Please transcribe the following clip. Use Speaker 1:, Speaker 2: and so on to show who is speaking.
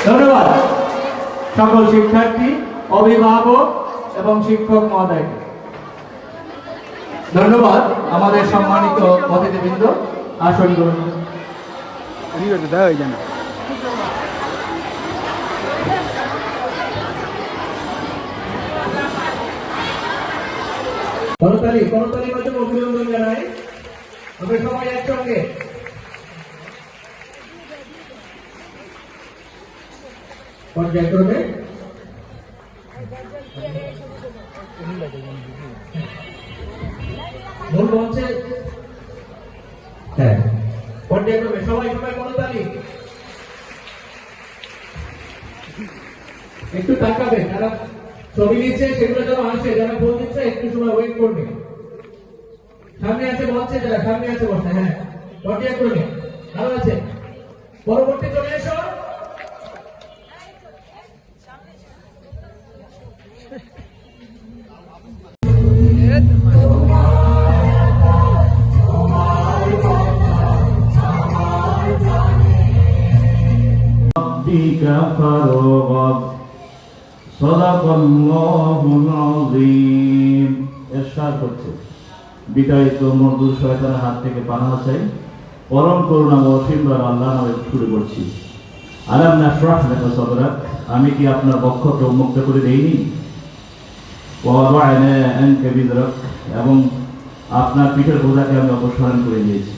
Speaker 1: ধন্যবাদ সকল শিক্ষার্থী, অভিভাবক এবং শিক্ষক মহোদয়কে। ধন্যবাদ আমাদের সম্মানিত অতিথিবৃন্দ। আসন গ্রহণ করতালি মাধ্যমে অভিনন্দন জানাই। আমরা সবাই একসঙ্গে পর্যায়ক্রমে মূল মঞ্চে পর্যায়ক্রমে সবাই করতালি। একটু তাকাবে, যারা ছবি নিচ্ছে সেগুলো যেন আসে, যারা ফোন দিচ্ছে একটু সময় ওয়েট করবে। সামনে আছে মঞ্চে, যারা সামনে আছে বসে, হ্যাঁ পর্যায়ক্রমে ভালো আছে। পরবর্তী চলে এসো।
Speaker 2: বিতাড়িত মরদুর শয়তানের হাত থেকে পানাহ চাই, পরম করুণা ও অসীম দয়ার আল্লাহর নামে শুরু করছি। আলাম নাশরাহ লাকা সাদরাক, আমি কি আপনার বক্ষকে উন্মুক্ত করে দেইনি? ওয়া ওয়াদা'না আনকা বিযরাক, এবং আপনার পিঠের বোঝাকে আমি অপসারণ করে দিয়েছি।